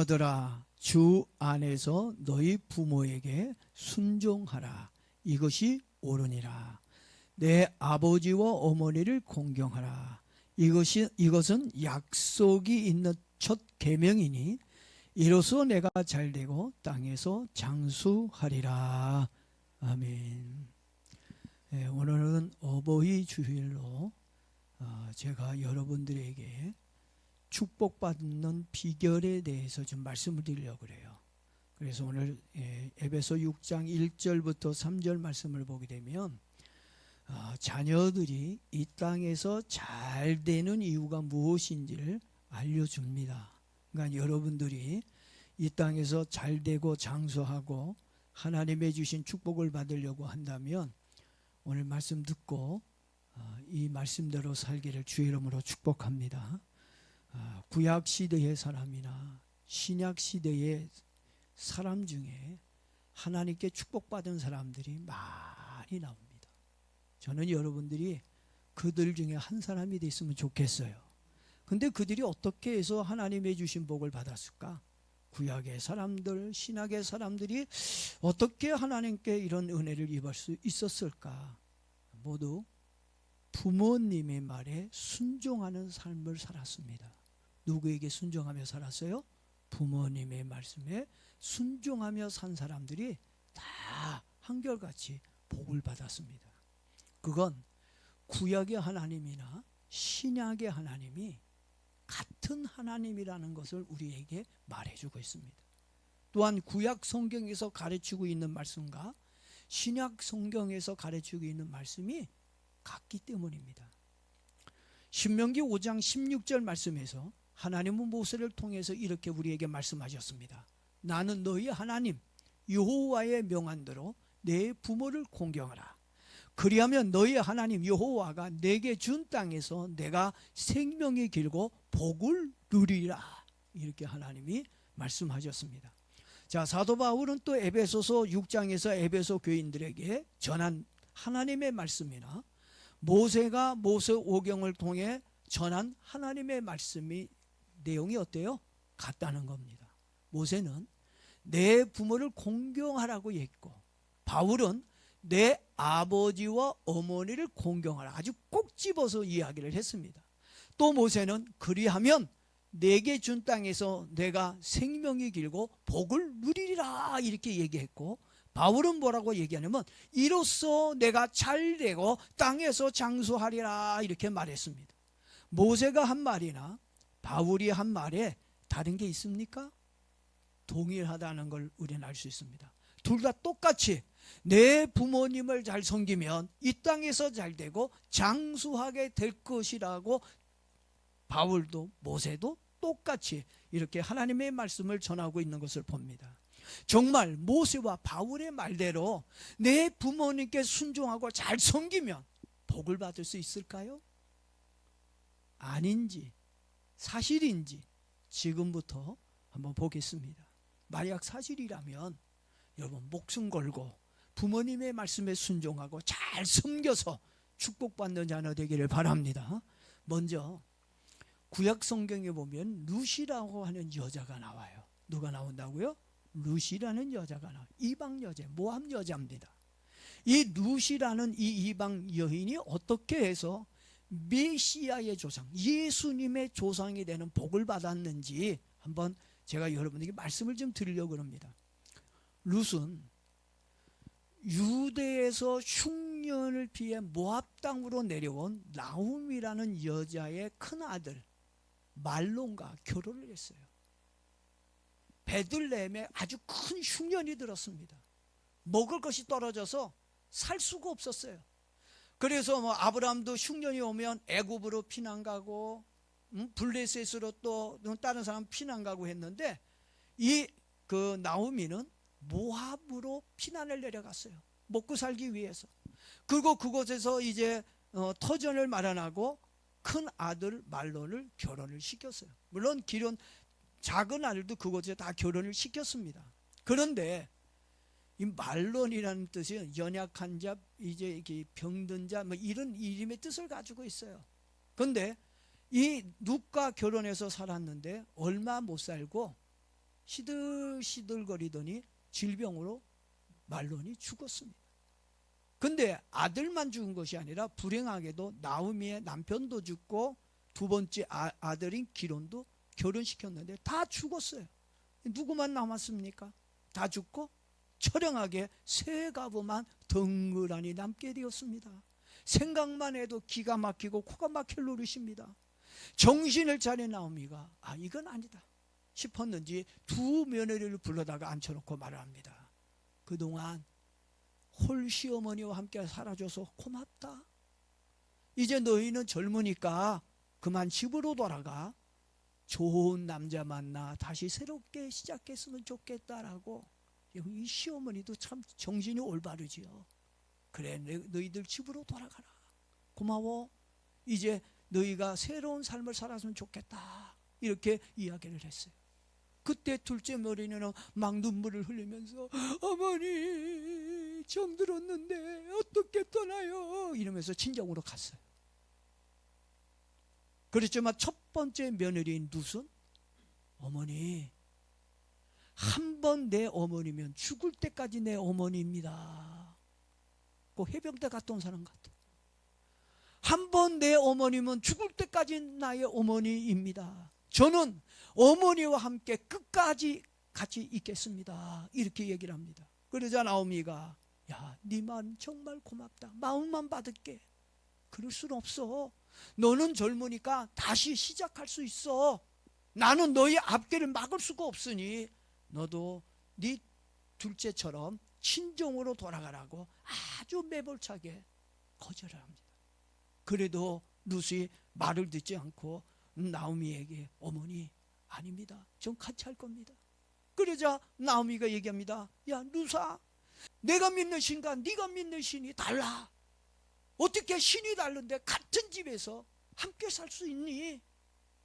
자녀들아, 주 안에서 너희 부모에게 순종하라. 이것이 옳으니라. 내 아버지와 어머니를 공경하라. 이것은 약속이 있는 첫 계명이니 이로써 내가 잘되고 땅에서 장수하리라. 아멘. 오늘은 어버이 주일로 제가 여러분들에게 축복받는 비결에 대해서 좀 말씀을 드리려고 그래요. 그래서 오늘 에베소 6장 1절부터 3절 말씀을 보게 되면 자녀들이 이 땅에서 잘 되는 이유가 무엇인지를 알려줍니다. 그러니까 여러분들이 이 땅에서 잘 되고 장수하고 하나님의 주신 축복을 받으려고 한다면 오늘 말씀 듣고 이 말씀대로 살기를 주의 이름으로 축복합니다. 구약 시대의 사람이나 신약 시대의 사람 중에 하나님께 축복받은 사람들이 많이 나옵니다. 저는 여러분들이 그들 중에 한 사람이 됐으면 좋겠어요. 근데 그들이 어떻게 해서 하나님의 주신 복을 받았을까? 구약의 사람들, 신약의 사람들이 어떻게 하나님께 이런 은혜를 입을 수 있었을까? 모두 부모님의 말에 순종하는 삶을 살았습니다. 누구에게 순종하며 살았어요? 부모님의 말씀에 순종하며 산 사람들이 다 한결같이 복을 받았습니다. 그건 구약의 하나님이나 신약의 하나님이 같은 하나님이라는 것을 우리에게 말해주고 있습니다. 또한 구약 성경에서 가르치고 있는 말씀과 신약 성경에서 가르치고 있는 말씀이 같기 때문입니다. 신명기 5장 16절 말씀에서 하나님은 모세를 통해서 이렇게 우리에게 말씀하셨습니다. 나는 너희 하나님 여호와의 명한대로 내 부모를 공경하라. 그리하면 너희 하나님 여호와가 내게 준 땅에서 내가 생명이 길고 복을 누리라. 이렇게 하나님이 말씀하셨습니다. 자, 사도 바울은 또 에베소서 6장에서 에베소 교인들에게 전한 하나님의 말씀이나 모세가 모세오경을 통해 전한 하나님의 말씀이 내용이 어때요? 같다는 겁니다. 모세는 내 부모를 공경하라고 했고 바울은 내 아버지와 어머니를 공경하라. 아주 꼭 집어서 이야기를 했습니다. 또 모세는 그리하면 내게 준 땅에서 내가 생명이 길고 복을 누리리라 이렇게 얘기했고 바울은 뭐라고 얘기하냐면 이로써 내가 잘되고 땅에서 장수하리라 이렇게 말했습니다. 모세가 한 말이나 바울이 한 말에 다른 게 있습니까? 동일하다는 걸 우리는 알 수 있습니다. 둘 다 똑같이 내 부모님을 잘 섬기면 이 땅에서 잘되고 장수하게 될 것이라고 바울도 모세도 똑같이 이렇게 하나님의 말씀을 전하고 있는 것을 봅니다. 정말 모세와 바울의 말대로 내 부모님께 순종하고 잘 섬기면 복을 받을 수 있을까요? 아닌지 사실인지 지금부터 한번 보겠습니다. 만약 사실이라면 여러분 목숨 걸고 부모님의 말씀에 순종하고 잘 섬겨서 축복받는 자녀 되기를 바랍니다. 먼저 구약 성경에 보면 룻이라고 하는 여자가 나와요. 누가 나온다고요? 룻이라는 여자가 나와요. 이방 여자, 모압 여자입니다. 이 룻이라는 이 이방 여인이 어떻게 해서 메시아의 조상, 예수님의 조상이 되는 복을 받았는지 한번 제가 여러분에게 말씀을 좀 드리려고 합니다. 룻은 유대에서 흉년을 피해 모압 땅으로 내려온 나홈이라는 여자의 큰아들 말론과 결혼을 했어요. 베들레헴에 아주 큰 흉년이 들었습니다. 먹을 것이 떨어져서 살 수가 없었어요. 그래서 아브라함도 흉년이 오면 애굽으로 피난 가고 블레셋으로 또 다른 사람 피난 가고 했는데 이 나오미는 모압으로 피난을 내려갔어요. 먹고 살기 위해서. 그리고 그곳에서 이제 터전을 마련하고 큰 아들 말론을 결혼을 시켰어요. 물론 기존 작은 아들도 그곳에 다 결혼을 시켰습니다. 그런데 이 말론이라는 뜻이 연약한 자, 이제 병든 자, 이런 이름의 뜻을 가지고 있어요. 그런데 이 룻과 결혼해서 살았는데 얼마 못 살고 시들시들거리더니 질병으로 말론이 죽었습니다. 근데 아들만 죽은 것이 아니라 불행하게도 나오미의 남편도 죽고 두 번째 아들인 기론도 결혼시켰는데 다 죽었어요. 누구만 남았습니까? 다 죽고 처량하게 세 가부만 덩그러니 남게 되었습니다. 생각만 해도 기가 막히고 코가 막힐 노릇입니다. 정신을 차린 나오미가 이건 아니다 싶었는지 두 며느리를 불러다가 앉혀놓고 말을 합니다. 그동안 홀 시어머니와 함께 살아줘서 고맙다. 이제 너희는 젊으니까 그만 집으로 돌아가 좋은 남자 만나 다시 새롭게 시작했으면 좋겠다라고. 이 시어머니도 참 정신이 올바르지요. 그래, 너희들 집으로 돌아가라. 고마워. 이제 너희가 새로운 삶을 살았으면 좋겠다. 이렇게 이야기를 했어요. 그때 둘째 며느리는 막 눈물을 흘리면서 어머니 정들었는데 어떻게 떠나요? 이러면서 친정으로 갔어요. 그렇지만 첫 번째 며느리인 룻은 어머니 한 번 내 어머니면 죽을 때까지 내 어머니입니다. 꼭 해병대 갔다 온 사람 같아. 한 번 내 어머니면 죽을 때까지 나의 어머니입니다. 저는 어머니와 함께 끝까지 같이 있겠습니다. 이렇게 얘기를 합니다. 그러자 나오미가 야, 네 말 정말 고맙다. 마음만 받을게. 그럴 수는 없어. 너는 젊으니까 다시 시작할 수 있어. 나는 너의 앞길을 막을 수가 없으니 너도 네 둘째처럼 친정으로 돌아가라고 아주 매몰차게 거절을 합니다. 그래도 룻이 말을 듣지 않고 나오미에게 어머니 아닙니다. 전 같이 할 겁니다. 그러자 나오미가 얘기합니다. 야 룻아, 내가 믿는 신과 네가 믿는 신이 달라. 어떻게 신이 다른데 같은 집에서 함께 살 수 있니?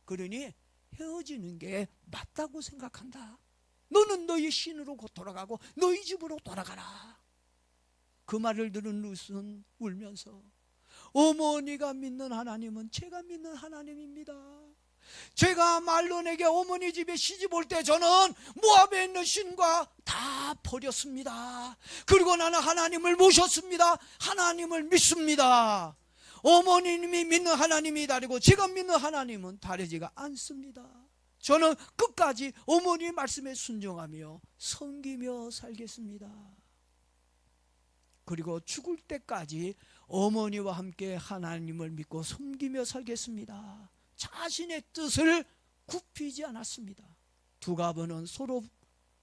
그러니 헤어지는 게 맞다고 생각한다. 너는 너희 신으로 곧 돌아가고 너희 집으로 돌아가라. 그 말을 들은 룻은 울면서 어머니가 믿는 하나님은 제가 믿는 하나님입니다. 제가 말론에게 어머니 집에 시집 올 때 저는 모압에 있는 신과 다 버렸습니다. 그리고 나는 하나님을 모셨습니다. 하나님을 믿습니다. 어머님이 믿는 하나님이 다르고 제가 믿는 하나님은 다르지가 않습니다. 저는 끝까지 어머니 말씀에 순종하며 섬기며 살겠습니다. 그리고 죽을 때까지 어머니와 함께 하나님을 믿고 섬기며 살겠습니다. 자신의 뜻을 굽히지 않았습니다. 두 가부는 서로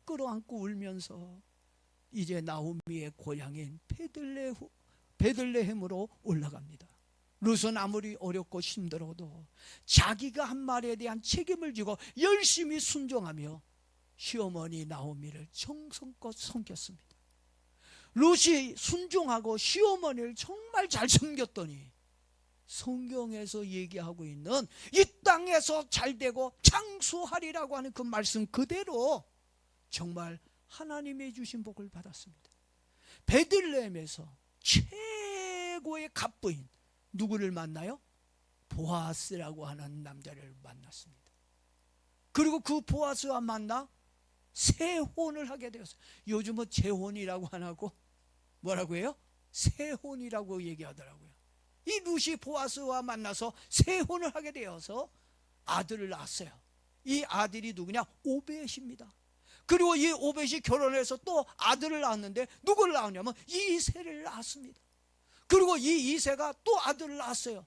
끌어안고 울면서 이제 나오미의 고향인 베들레헴으로 올라갑니다. 룻은 아무리 어렵고 힘들어도 자기가 한 말에 대한 책임을 지고 열심히 순종하며 시어머니 나오미를 정성껏 섬겼습니다. 룻이 순종하고 시어머니를 정말 잘 섬겼더니 성경에서 얘기하고 있는 이 땅에서 잘되고 장수하리라고 하는 그 말씀 그대로 정말 하나님이 주신 복을 받았습니다. 베들레헴에서 최고의 갑부인 누구를 만나요? 보아스라고 하는 남자를 만났습니다. 그리고 그 보아스와 만나 세혼을 하게 되었어요. 요즘은 재혼이라고 안 하고 뭐라고 해요? 세혼이라고 얘기하더라고요. 이 룻이 보아스와 만나서 세혼을 하게 되어서 아들을 낳았어요. 이 아들이 누구냐? 오벳입니다. 그리고 이 오벳이 결혼해서 또 아들을 낳았는데 누구를 낳았냐면 이새를 낳았습니다. 그리고 이 이새가 또 아들을 낳았어요.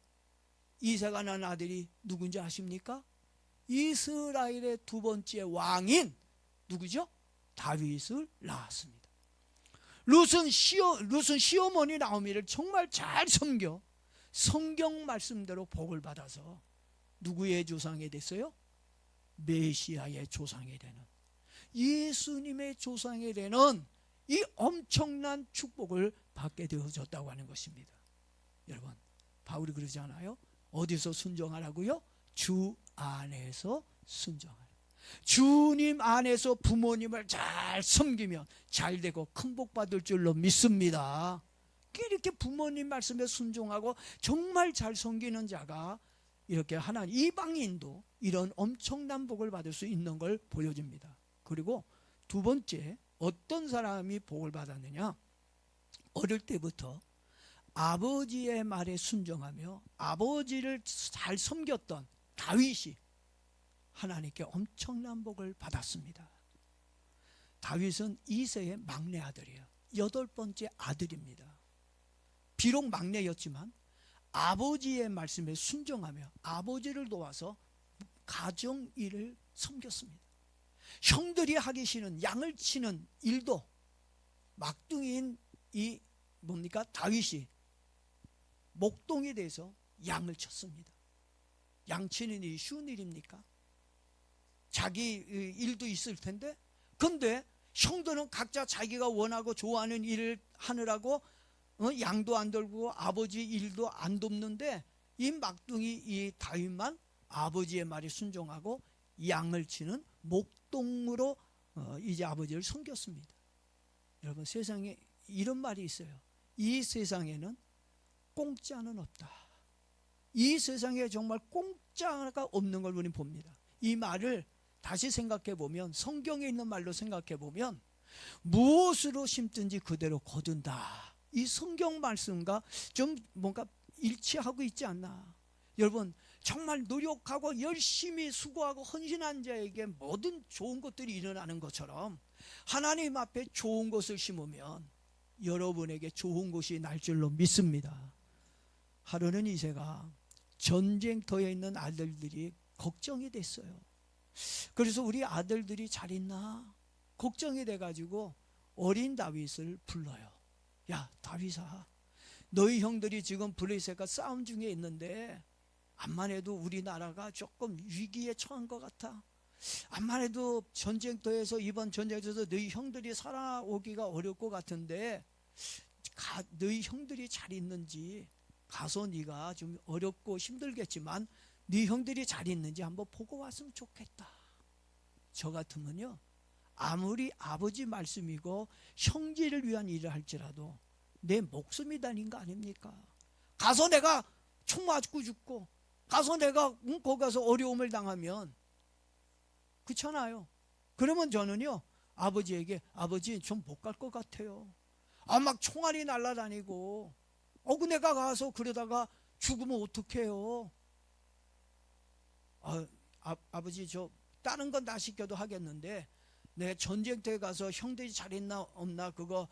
이새가 낳은 아들이 누군지 아십니까? 이스라엘의 두 번째 왕인 누구죠? 다윗을 낳았습니다. 룻은 시어머니 나오미를 정말 잘 섬겨 성경 말씀대로 복을 받아서 누구의 조상이 됐어요? 메시아의 조상이 되는, 예수님의 조상이 되는 이 엄청난 축복을 받게 되어졌다고 하는 것입니다. 여러분, 바울이 그러지 않아요? 어디서 순종하라고요? 주 안에서 순종하라. 주님 안에서 부모님을 잘 섬기면 잘되고 큰 복 받을 줄로 믿습니다. 이렇게 부모님 말씀에 순종하고 정말 잘 섬기는 자가 이렇게 하나님 이방인도 이런 엄청난 복을 받을 수 있는 걸 보여줍니다. 그리고 두 번째, 어떤 사람이 복을 받았느냐? 어릴 때부터 아버지의 말에 순종하며 아버지를 잘 섬겼던 다윗이 하나님께 엄청난 복을 받았습니다. 다윗은 이새의 막내 아들이에요. 8번째 아들입니다. 비록 막내였지만 아버지의 말씀에 순종하며 아버지를 도와서 가정 일을 섬겼습니다. 형들이 하기 싫은 양을 치는 일도 막둥이인 이 다윗이 목동에 대해서 양을 쳤습니다. 양 치는 일이 쉬운 일입니까? 자기 일도 있을 텐데, 근데 형들은 각자 자기가 원하고 좋아하는 일을 하느라고 양도 안 돌고 아버지 일도 안 돕는데, 이 막둥이 이 다윗만 아버지의 말에 순종하고 양을 치는 목동으로 이제 아버지를 섬겼습니다. 여러분, 세상에 이런 말이 있어요. 이 세상에는 공짜는 없다. 이 세상에 정말 공짜가 없는 걸 우리는 봅니다. 이 말을 다시 생각해 보면, 성경에 있는 말로 생각해 보면, 무엇으로 심든지 그대로 거둔다. 이 성경 말씀과 좀 뭔가 일치하고 있지 않나. 여러분, 정말 노력하고 열심히 수고하고 헌신한 자에게 모든 좋은 것들이 일어나는 것처럼 하나님 앞에 좋은 것을 심으면 여러분에게 좋은 것이 날 줄로 믿습니다. 하루는 이새가 전쟁터에 있는 아들들이 걱정이 됐어요. 그래서 우리 아들들이 잘 있나 걱정이 돼가지고 어린 다윗을 불러요. 야, 다윗아, 너희 형들이 지금 블레셋과 싸움 중에 있는데 암만 해도 우리나라가 조금 위기에 처한 것 같아. 암만 해도 전쟁터에서, 이번 전쟁에서 너희 형들이 살아오기가 어려울 것 같은데 너희 형들이 잘 있는지 가서, 네가 좀 어렵고 힘들겠지만 네 형들이 잘 있는지 한번 보고 왔으면 좋겠다. 저 같으면요, 아무리 아버지 말씀이고 형제를 위한 일을 할지라도 내 목숨이 달린 거 아닙니까? 가서 내가 총 맞고 죽고, 가서 내가 거기 가서 어려움을 당하면 그렇잖아요. 그러면 저는요, 아버지에게, 아버지 좀 못 갈 것 같아요. 막 총알이 날아다니고 내가 가서 그러다가 죽으면 어떡해요? 아버지, 저 다른 건 다 시켜도 하겠는데 내 전쟁터에 가서 형들이 잘 있나 없나 그거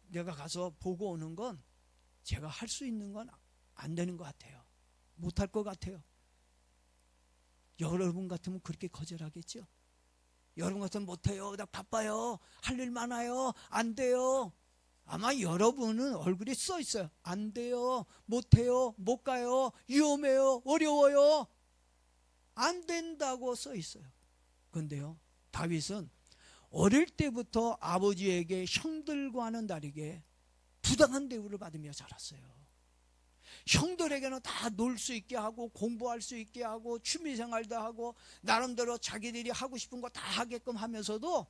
내가 가서 보고 오는 건 제가 할 수 있는 건 안 되는 것 같아요. 못할 것 같아요. 여러분 같으면 그렇게 거절하겠죠? 여러분 같으면 못해요, 나 바빠요, 할 일 많아요, 안 돼요. 아마 여러분은 얼굴에 써 있어요. 안 돼요, 못해요, 못 가요, 위험해요, 어려워요, 안 된다고 써 있어요. 그런데요, 다윗은 어릴 때부터 아버지에게 형들과는 다르게 부당한 대우를 받으며 자랐어요. 형들에게는 다 놀 수 있게 하고 공부할 수 있게 하고 취미생활도 하고 나름대로 자기들이 하고 싶은 거 다 하게끔 하면서도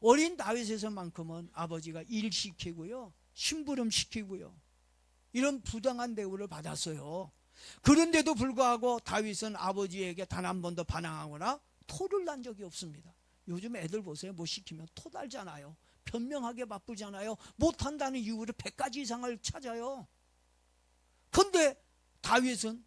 어린 다윗에서만큼은 아버지가 일 시키고요, 심부름 시키고요, 이런 부당한 대우를 받았어요. 그런데도 불구하고 다윗은 아버지에게 단 한 번도 반항하거나 토를 난 적이 없습니다. 요즘 애들 보세요. 뭐 시키면 토 달잖아요. 변명하게 바쁘잖아요. 못한다는 이유로 100가지 이상을 찾아요. 그런데 다윗은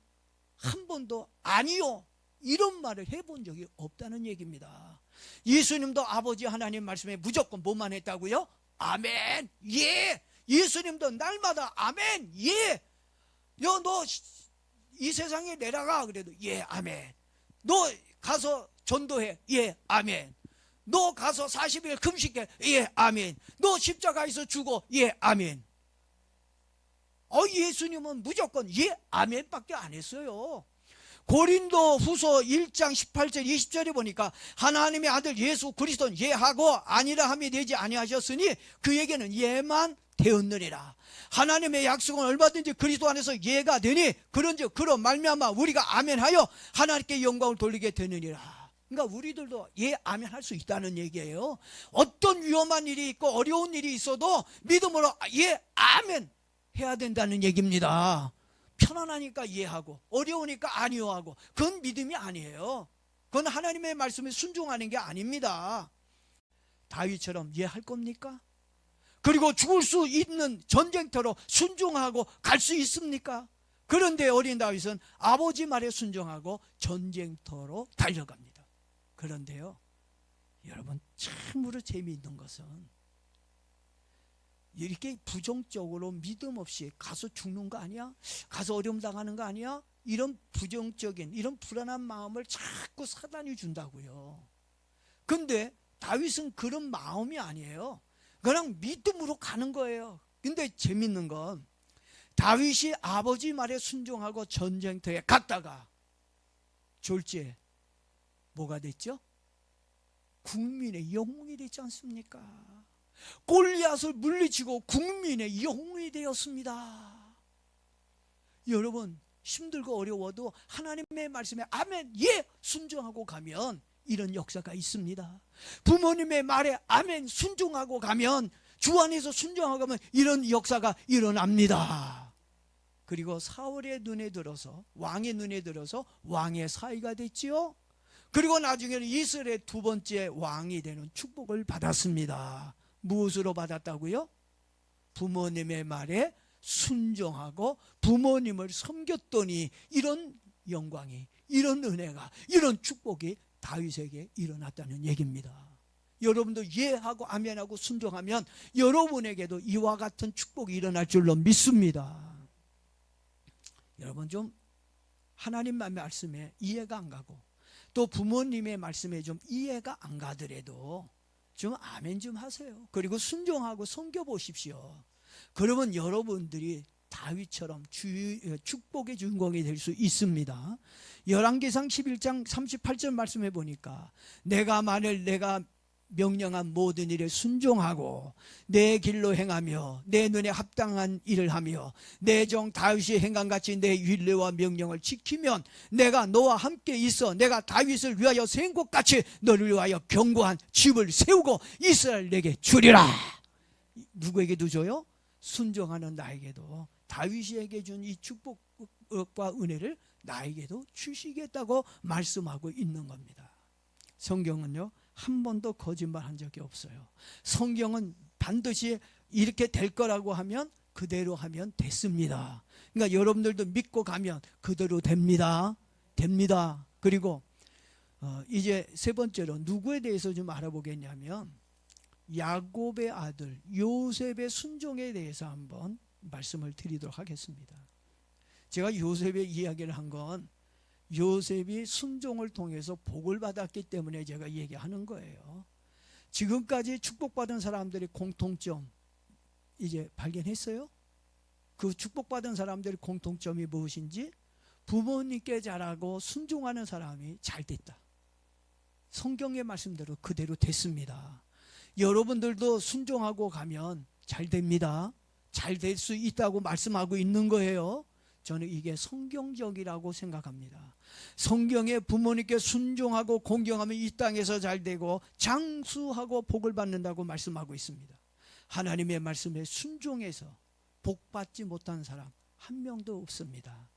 한 번도 아니요, 이런 말을 해본 적이 없다는 얘기입니다. 예수님도 아버지 하나님 말씀에 무조건 뭐만 했다고요? 아멘, 예. 예수님도 날마다 아멘, 예. 너 이 세상에 내려가, 그래도 예, 아멘. 너 가서 전도해, 예, 아멘. 너 가서 40일 금식해, 예, 아멘. 너 십자가에서 죽어, 예, 아멘. 예수님은 무조건 예, 아멘밖에 안 했어요. 고린도 후서 1장 18절 20절에 보니까 하나님의 아들 예수 그리스도는 예하고 아니라 함이 되지 아니하셨으니 그에게는 예만 되었느니라. 하나님의 약속은 얼마든지 그리스도 안에서 예가 되니 그런즉 그로 말미암아 우리가 아멘하여 하나님께 영광을 돌리게 되느니라. 그러니까 우리들도 예, 아멘 할 수 있다는 얘기예요. 어떤 위험한 일이 있고 어려운 일이 있어도 믿음으로 예, 아멘 해야 된다는 얘기입니다. 편안하니까 이해하고 어려우니까 아니요 하고, 그건 믿음이 아니에요. 그건 하나님의 말씀에 순종하는 게 아닙니다. 다윗처럼 할 겁니까? 그리고 죽을 수 있는 전쟁터로 순종하고 갈 수 있습니까? 그런데 어린 다윗은 아버지 말에 순종하고 전쟁터로 달려갑니다. 그런데요, 여러분, 참으로 재미있는 것은 이렇게 부정적으로 믿음 없이 가서 죽는 거 아니야? 가서 어려움 당하는 거 아니야? 이런 부정적인, 이런 불안한 마음을 자꾸 사단이 준다고요. 근데 다윗은 그런 마음이 아니에요. 그냥 믿음으로 가는 거예요. 근데 재밌는 건 다윗이 아버지 말에 순종하고 전쟁터에 갔다가 졸지에 뭐가 됐죠? 국민의 영웅이 됐지 않습니까? 골리앗을 물리치고 국민의 영웅이 되었습니다. 여러분, 힘들고 어려워도 하나님의 말씀에 아멘, 예, 순종하고 가면 이런 역사가 있습니다. 부모님의 말에 아멘 순종하고 가면, 주 안에서 순종하고 가면 이런 역사가 일어납니다. 그리고 사울의 눈에 들어서, 왕의 눈에 들어서 왕의 사위가 됐지요. 그리고 나중에는 이스라엘의 두 번째 왕이 되는 축복을 받았습니다. 무엇으로 받았다고요? 부모님의 말에 순종하고 부모님을 섬겼더니 이런 영광이, 이런 은혜가, 이런 축복이 다윗에게 일어났다는 얘기입니다. 여러분도 예하고 아멘하고 순종하면 여러분에게도 이와 같은 축복이 일어날 줄로 믿습니다. 여러분, 좀 하나님의 말씀에 이해가 안 가고 또 부모님의 말씀에 좀 이해가 안 가더라도 좀 아멘 좀 하세요. 그리고 순종하고 섬겨보십시오. 그러면 여러분들이 다윗처럼 축복의 주인공이 될 수 있습니다. 열왕기상 11장 38절 말씀해 보니까 내가 만일 내가 명령한 모든 일에 순종하고 내 길로 행하며 내 눈에 합당한 일을 하며 내 종 다윗이 행한같이 내 율례와 명령을 지키면 내가 너와 함께 있어 내가 다윗을 위하여 세운 것같이 너를 위하여 견고한 집을 세우고 이스라엘 내게 주리라. 누구에게도 줘요? 순종하는 나에게도 다윗에게 준 이 축복과 은혜를 나에게도 주시겠다고 말씀하고 있는 겁니다. 성경은요, 한 번도 거짓말한 적이 없어요. 성경은 반드시 이렇게 될 거라고 하면 그대로 하면 됐습니다. 그러니까 여러분들도 믿고 가면 그대로 됩니다. 됩니다. 그리고 이제 세 번째로 누구에 대해서 좀 알아보겠냐면 야곱의 아들 요셉의 순종에 대해서 한번 말씀을 드리도록 하겠습니다. 제가 요셉의 이야기를 한 건 요셉이 순종을 통해서 복을 받았기 때문에 제가 얘기하는 거예요. 지금까지 축복받은 사람들의 공통점 이제 발견했어요? 그 축복받은 사람들의 공통점이 무엇인지? 부모님께 잘하고 순종하는 사람이 잘 됐다. 성경의 말씀대로 그대로 됐습니다. 여러분들도 순종하고 가면 잘 됩니다. 잘 될 수 있다고 말씀하고 있는 거예요. 저는 이게 성경적이라고 생각합니다. 성경에 부모님께 순종하고 공경하면 이 땅에서 잘 되고 장수하고 복을 받는다고 말씀하고 있습니다. 하나님의 말씀에 순종해서 복 받지 못한 사람 한 명도 없습니다.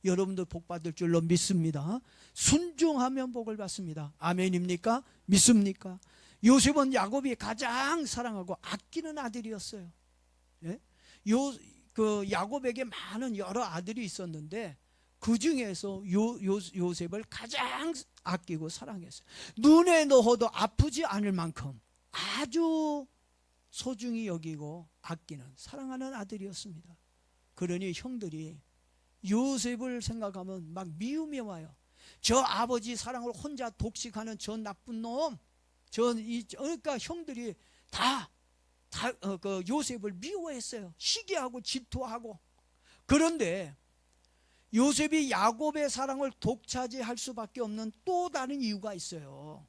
여러분도 복 받을 줄로 믿습니다. 순종하면 복을 받습니다. 아멘입니까? 믿습니까? 요셉은 야곱이 가장 사랑하고 아끼는 아들이었어요. 예? 야곱에게 많은 여러 아들이 있었는데 그 중에서 요셉을 가장 아끼고 사랑했어요. 눈에 넣어도 아프지 않을 만큼 아주 소중히 여기고 아끼는 사랑하는 아들이었습니다. 그러니 형들이 요셉을 생각하면 막 미움이 와요. 저 아버지 사랑을 혼자 독식하는 저 나쁜 놈. 그러니까 형들이 다 요셉을 미워했어요. 시기하고 질투하고. 그런데 요셉이 야곱의 사랑을 독차지할 수밖에 없는 또 다른 이유가 있어요.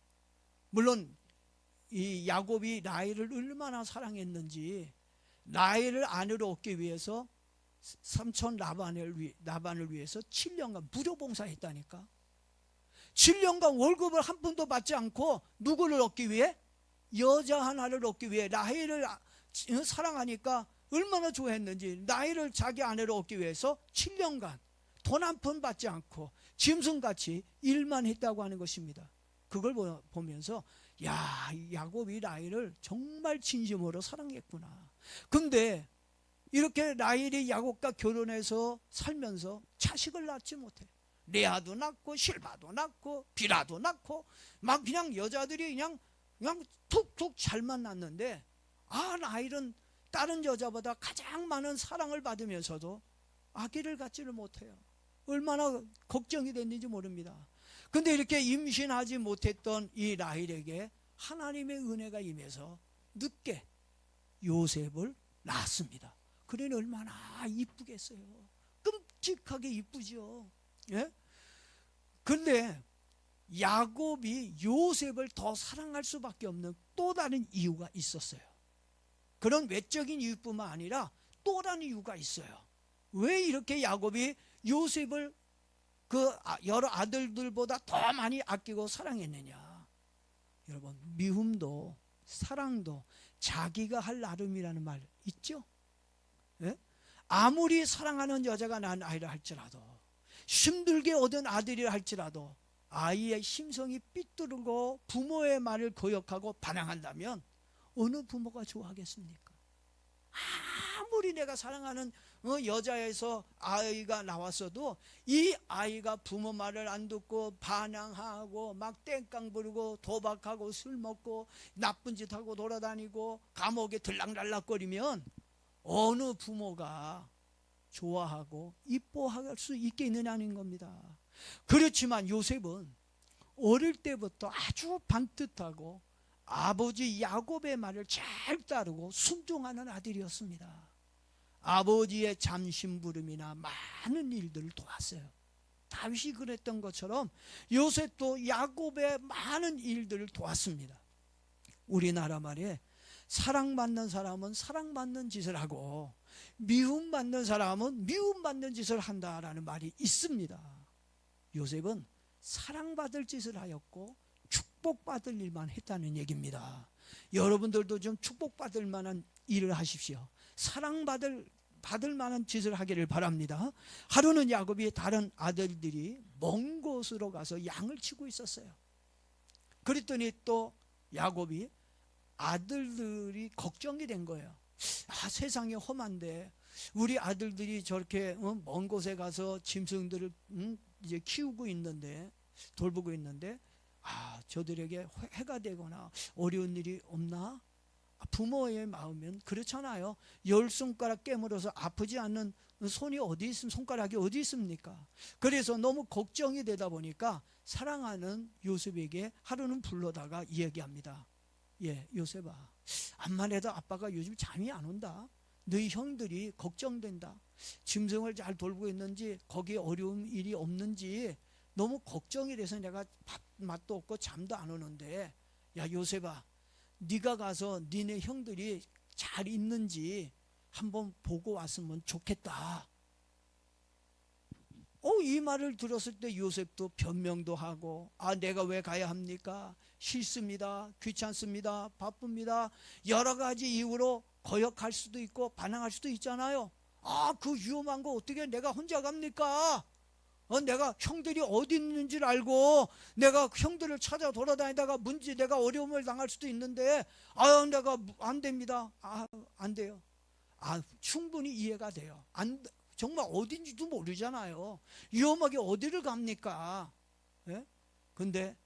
물론 이 야곱이 라헬을 얼마나 사랑했는지 라헬을 아내로 얻기 위해서 삼촌 라반을 위해서 7년간 무료 봉사했다니까. 7년간 월급을 한 푼도 받지 않고 누구를 얻기 위해? 여자 하나를 얻기 위해. 라헬을 사랑하니까 얼마나 좋아했는지 라헬을 자기 아내로 얻기 위해서 7년간 돈 한 푼 받지 않고 짐승같이 일만 했다고 하는 것입니다. 그걸 보면서 야, 야곱이 라헬을 정말 진심으로 사랑했구나. 근데 이렇게 라헬이 야곱과 결혼해서 살면서 자식을 낳지 못해. 레아도 낳고 실바도 낳고 비라도 낳고 막 그냥 여자들이 그냥 툭툭 잘만 낳는데, 라헬은 다른 여자보다 가장 많은 사랑을 받으면서도 아기를 갖지를 못해요. 얼마나 걱정이 됐는지 모릅니다. 근데 이렇게 임신하지 못했던 이 라헬에게 하나님의 은혜가 임해서 늦게 요셉을 낳았습니다. 그러니 얼마나 이쁘겠어요. 끔찍하게 이쁘죠. 예? 근데 야곱이 요셉을 더 사랑할 수밖에 없는 또 다른 이유가 있었어요. 그런 외적인 이유뿐만 아니라 또 다른 이유가 있어요. 왜 이렇게 야곱이 요셉을 그 여러 아들들보다 더 많이 아끼고 사랑했느냐? 여러분, 미움도 사랑도 자기가 할 나름이라는 말 있죠? 예? 아무리 사랑하는 여자가 낳은 아이라 할지라도, 힘들게 얻은 아들이라 할지라도 아이의 심성이 삐뚤고 부모의 말을 거역하고 반항한다면 어느 부모가 좋아하겠습니까? 아무리 내가 사랑하는 여자에서 아이가 나왔어도 이 아이가 부모 말을 안 듣고 반항하고 막 땡깡 부르고 도박하고 술 먹고 나쁜 짓 하고 돌아다니고 감옥에 들락날락거리면 어느 부모가 좋아하고 이뻐할 수 있겠느냐는 겁니다. 그렇지만 요셉은 어릴 때부터 아주 반듯하고 아버지 야곱의 말을 잘 따르고 순종하는 아들이었습니다. 아버지의 잠심부름이나 많은 일들을 도왔어요. 다윗이 그랬던 것처럼 요셉도 야곱의 많은 일들을 도왔습니다. 우리나라 말에 사랑받는 사람은 사랑받는 짓을 하고 미움받는 사람은 미움받는 짓을 한다라는 말이 있습니다. 요셉은 사랑받을 짓을 하였고 축복받을 일만 했다는 얘기입니다. 여러분들도 좀 축복받을 만한 일을 하십시오. 사랑받을 만한 짓을 하기를 바랍니다. 하루는 야곱이 다른 아들들이 먼 곳으로 가서 양을 치고 있었어요. 그랬더니 또 야곱이 아들들이 걱정이 된 거예요. 세상이 험한데 우리 아들들이 저렇게 먼 곳에 가서 짐승들을 이제 키우고 있는데, 돌보고 있는데, 저들에게 해가 되거나 어려운 일이 없나? 부모의 마음은 그렇잖아요. 10손가락 깨물어서 아프지 않는 손이 어디 있습니까? 손가락이 어디 있습니까? 그래서 너무 걱정이 되다 보니까 사랑하는 요셉에게 하루는 불러다가 이야기합니다. 요셉아, 암만 해도 아빠가 요즘 잠이 안 온다. 너희 형들이 걱정된다. 짐승을 잘 돌보고 있는지 거기에 어려운 일이 없는지 너무 걱정이 돼서 내가 밥맛도 없고 잠도 안 오는데, 야 요셉아, 네가 가서 니네 형들이 잘 있는지 한번 보고 왔으면 좋겠다. 이 말을 들었을 때 요셉도 변명도 하고, 내가 왜 가야 합니까? 싫습니다. 귀찮습니다. 바쁩니다. 여러 가지 이유로 거역할 수도 있고 반항할 수도 있잖아요. 그 위험한 거 어떻게 내가 혼자 갑니까? 내가 형들이 어디 있는지를 알고 내가 형들을 찾아 돌아다니다가 문제 내가 어려움을 당할 수도 있는데, 내가 안 됩니다. 안 돼요. 충분히 이해가 돼요. 정말 어딘지도 모르잖아요. 위험하게 어디를 갑니까? 예? 근데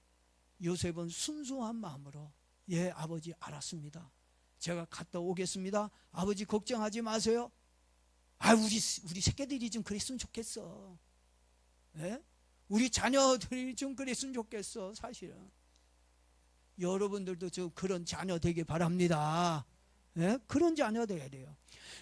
요셉은 순수한 마음으로, 아버지 알았습니다. 제가 갔다 오겠습니다. 아버지 걱정하지 마세요. 우리 새끼들이 좀 그랬으면 좋겠어. 우리 자녀들이 좀 그랬으면 좋겠어. 사실은 여러분들도 좀 그런 자녀 되길 바랍니다. 그런 자녀 되어야 돼요.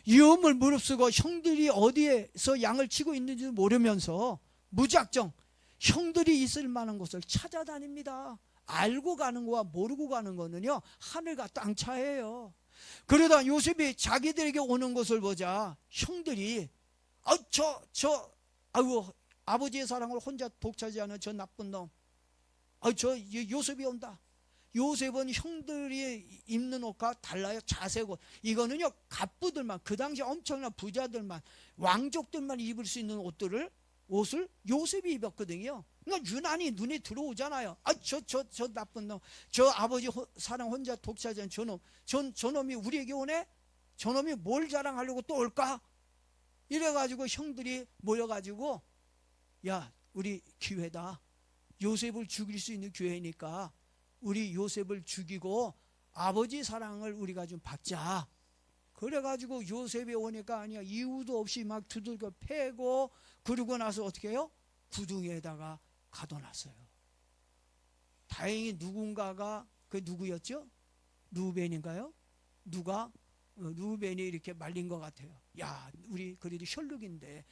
위험을 무릅쓰고 형들이 어디에서 양을 치고 있는지 모르면서 무작정 형들이 있을 만한 곳을 찾아다닙니다. 알고 가는 거와 모르고 가는 거는요, 하늘과 땅 차이예요. 그러다 요셉이 자기들에게 오는 것을 보자 형들이 아버지의 사랑을 혼자 독차지하는 저 나쁜 놈, 요셉이 온다. 요셉은 형들이 입는 옷과 달라요. 자색 옷. 이거는요, 갑부들만, 그 당시 엄청난 부자들만, 왕족들만 입을 수 있는 옷을 요셉이 입었거든요. 그러니까 유난히 눈에 들어오잖아요. 아, 저 나쁜 놈, 저 아버지 사랑 혼자 독차지한 저놈, 저놈이 우리에게 오네? 저놈이 뭘 자랑하려고 또 올까? 이래가지고 형들이 모여가지고, 야, 우리 기회다. 요셉을 죽일 수 있는 기회니까 우리 요셉을 죽이고 아버지 사랑을 우리가 좀 받자. 그래가지고 요셉이 오니까 아니야, 이유도 없이 막 두들겨 패고, 그러고 나서 어떻게 해요? 구덩이에다가 가둬놨어요. 다행히 누군가가, 그 누구였죠? 루벤인가요? 루벤이 이렇게 말린 것 같아요. 야, 우리 그래도 혈육인데,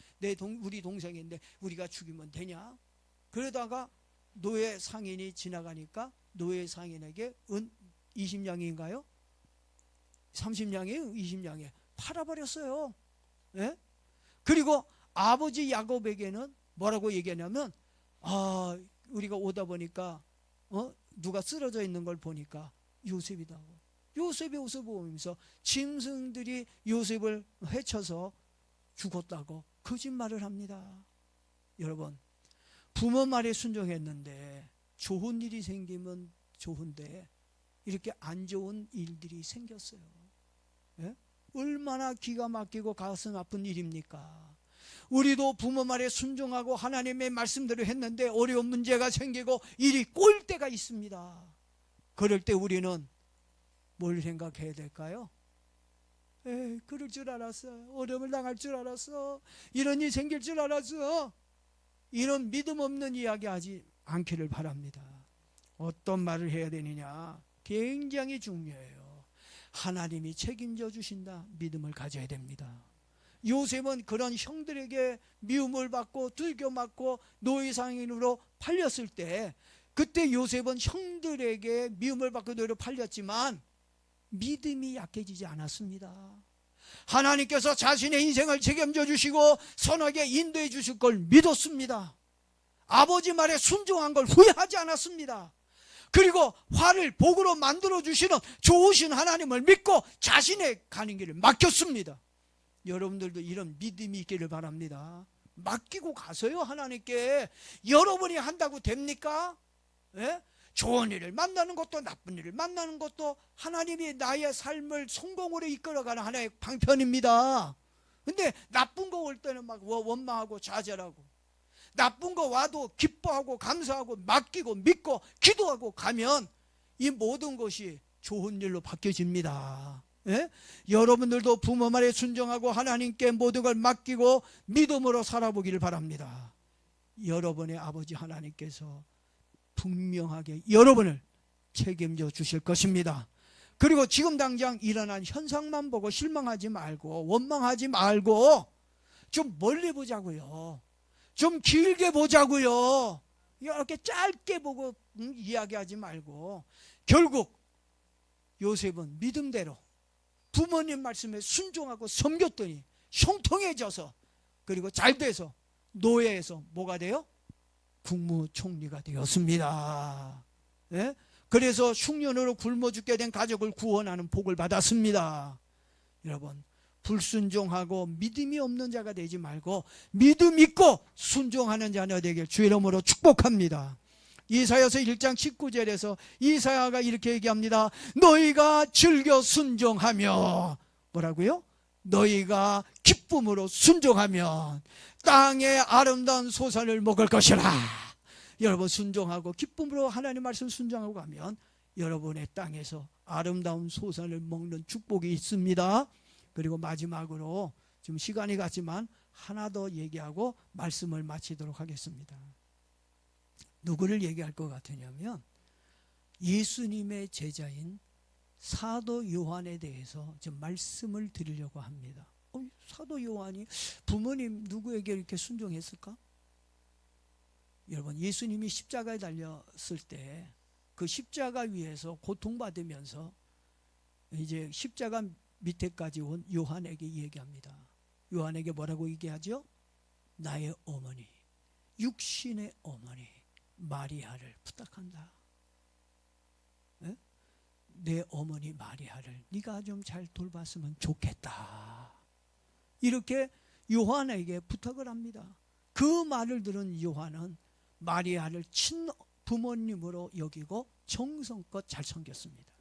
우리 동생인데 우리가 죽이면 되냐? 그러다가 노예 상인이 지나가니까 노예 상인에게 20냥인가요? 30냥이에요? 20냥에 팔아버렸어요. 예? 그리고 아버지 야곱에게는 뭐라고 얘기하냐면, 아, 우리가 오다 보니까 누가 쓰러져 있는 걸 보니까 요셉이다고. 요셉이 옷을 보면서 짐승들이 요셉을 헤쳐서 죽었다고 거짓말을 합니다. 여러분, 부모 말에 순종했는데 좋은 일이 생기면 좋은데 이렇게 안 좋은 일들이 생겼어요. 예? 얼마나 기가 막히고 가슴 아픈 일입니까? 우리도 부모 말에 순종하고 하나님의 말씀대로 했는데 어려운 문제가 생기고 일이 꼬일 때가 있습니다. 그럴 때 우리는 뭘 생각해야 될까요? 에이, 그럴 줄 알았어. 어려움을 당할 줄 알았어. 이런 일이 생길 줄 알았어. 이런 믿음 없는 이야기 하지 않기를 바랍니다. 어떤 말을 해야 되느냐? 굉장히 중요해요. 하나님이 책임져 주신다. 믿음을 가져야 됩니다. 요셉은 그런 형들에게 미움을 받고 들겨 맞고 노예상인으로 팔렸을 때, 그때 요셉은 형들에게 미움을 받고 노예로 팔렸지만 믿음이 약해지지 않았습니다. 하나님께서 자신의 인생을 책임져 주시고 선하게 인도해 주실 걸 믿었습니다. 아버지 말에 순종한 걸 후회하지 않았습니다. 그리고 화를 복으로 만들어 주시는 좋으신 하나님을 믿고 자신의 가는 길을 맡겼습니다. 여러분들도 이런 믿음이 있기를 바랍니다. 맡기고 가세요. 하나님께. 여러분이 한다고 됩니까? 예? 좋은 일을 만나는 것도 나쁜 일을 만나는 것도 하나님이 나의 삶을 성공으로 이끌어가는 하나의 방편입니다. 근데 나쁜 거 올 때는 막 원망하고 좌절하고, 나쁜 거 와도 기뻐하고 감사하고 맡기고 믿고 기도하고 가면 이 모든 것이 좋은 일로 바뀌어집니다. 예? 여러분들도 부모 말에 순종하고 하나님께 모든 걸 맡기고 믿음으로 살아보기를 바랍니다. 여러분의 아버지 하나님께서 분명하게 여러분을 책임져 주실 것입니다. 그리고 지금 당장 일어난 현상만 보고 실망하지 말고 원망하지 말고 좀 멀리 보자고요. 좀 길게 보자고요. 이렇게 짧게 보고 이야기하지 말고, 결국 요셉은 믿음대로 부모님 말씀에 순종하고 섬겼더니 형통해져서, 그리고 잘 돼서 노예에서 뭐가 돼요? 국무총리가 되었습니다. 예? 그래서 흉년으로 굶어 죽게 된 가족을 구원하는 복을 받았습니다. 여러분, 불순종하고 믿음이 없는 자가 되지 말고 믿음 있고 순종하는 자녀 되길 주의 이름으로 축복합니다. 이사야서 1장 19절에서 이사야가 이렇게 얘기합니다. 너희가 즐겨 순종하며, 뭐라고요? 너희가 기쁨으로 순종하면 땅의 아름다운 소산을 먹을 것이라. 여러분, 순종하고 기쁨으로 하나님 말씀 순종하고 가면 여러분의 땅에서 아름다운 소산을 먹는 축복이 있습니다. 그리고 마지막으로 지금 시간이 갔지만 하나 더 얘기하고 말씀을 마치도록 하겠습니다. 누구를 얘기할 것 같으냐면 예수님의 제자인 사도 요한에 대해서 좀 말씀을 드리려고 합니다. 사도 요한이 부모님 누구에게 이렇게 순종했을까? 여러분, 예수님이 십자가에 달렸을 때 그 십자가 위에서 고통받으면서 이제 십자가 밑에까지 온 요한에게 얘기합니다. 요한에게 뭐라고 얘기하죠? 나의 어머니, 육신의 어머니 마리아를 부탁한다. 네? 내 어머니 마리아를 네가 좀 잘 돌봤으면 좋겠다. 이렇게 요한에게 부탁을 합니다. 그 말을 들은 요한은 마리아를 친부모님으로 여기고 정성껏 잘 섬겼습니다.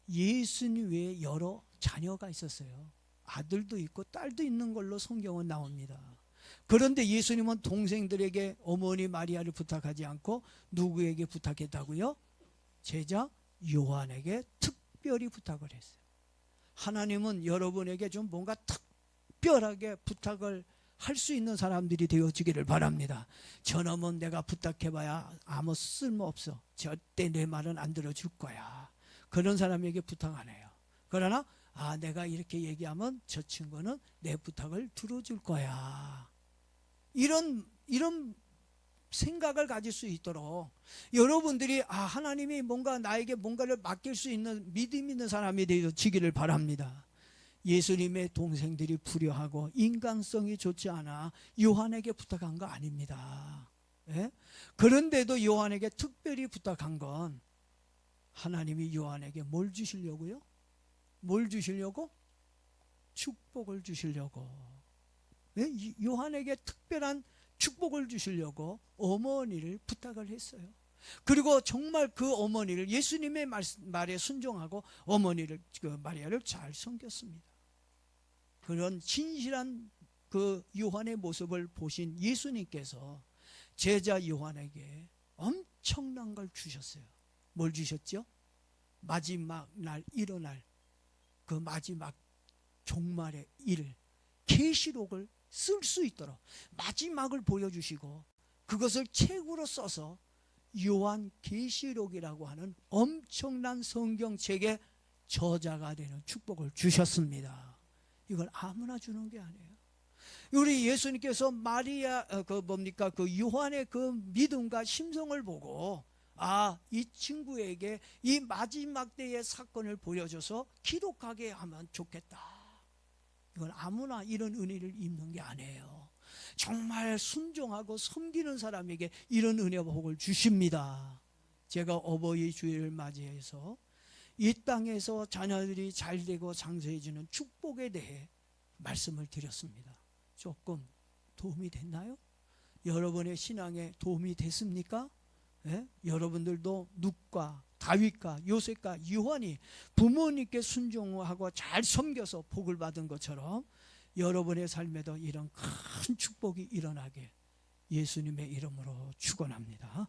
예수님 외에 여러 자녀가 있었어요. 아들도 있고 딸도 있는 걸로 성경은 나옵니다. 그런데 예수님은 동생들에게 어머니 마리아를 부탁하지 않고 누구에게 부탁했다고요? 제자 요한에게 특별히 부탁을 했어요. 하나님은 여러분에게 좀 뭔가 특별하게 부탁을 할 수 있는 사람들이 되어지기를 바랍니다. 저놈은 내가 부탁해봐야 아무 쓸모없어. 절대 내 말은 안 들어줄 거야. 그런 사람에게 부탁 안 해요. 그러나 내가 이렇게 얘기하면 저 친구는 내 부탁을 들어줄 거야. 이런 생각을 가질 수 있도록 여러분들이 하나님이 뭔가 나에게 뭔가를 맡길 수 있는 믿음 있는 사람이 되어지기를 바랍니다. 예수님의 동생들이 불효하고 인간성이 좋지 않아 요한에게 부탁한 거 아닙니다. 예? 그런데도 요한에게 특별히 부탁한 건 하나님이 요한에게 뭘 주시려고요? 뭘 주시려고? 축복을 주시려고. 예? 요한에게 특별한 축복을 주시려고 어머니를 부탁을 했어요. 그리고 정말 그 어머니를 예수님의 말에 순종하고 어머니를 마리아를 잘 섬겼습니다. 그런 진실한 그 요한의 모습을 보신 예수님께서 제자 요한에게 엄청난 걸 주셨어요. 뭘 주셨죠? 마지막 날 일어날 그 마지막 종말의 일 계시록을 쓸 수 있도록 마지막을 보여주시고 그것을 책으로 써서 요한 계시록이라고 하는 엄청난 성경책의 저자가 되는 축복을 주셨습니다. 이걸 아무나 주는 게 아니에요. 우리 예수님께서 마리아 그 요한의 그 믿음과 심성을 보고 이 친구에게 이 마지막 때의 사건을 보여줘서 기록하게 하면 좋겠다. 이건 아무나 이런 은혜를 입는 게 아니에요. 정말 순종하고 섬기는 사람에게 이런 은혜와 복을 주십니다. 제가 어버이 주일을 맞이해서 이 땅에서 자녀들이 잘 되고 장수해지는 축복에 대해 말씀을 드렸습니다. 조금 도움이 됐나요? 여러분의 신앙에 도움이 됐습니까? 예? 여러분들도 눕과 다윗과 요셉과 요한이 부모님께 순종하고 잘 섬겨서 복을 받은 것처럼 여러분의 삶에도 이런 큰 축복이 일어나게 예수님의 이름으로 축원합니다.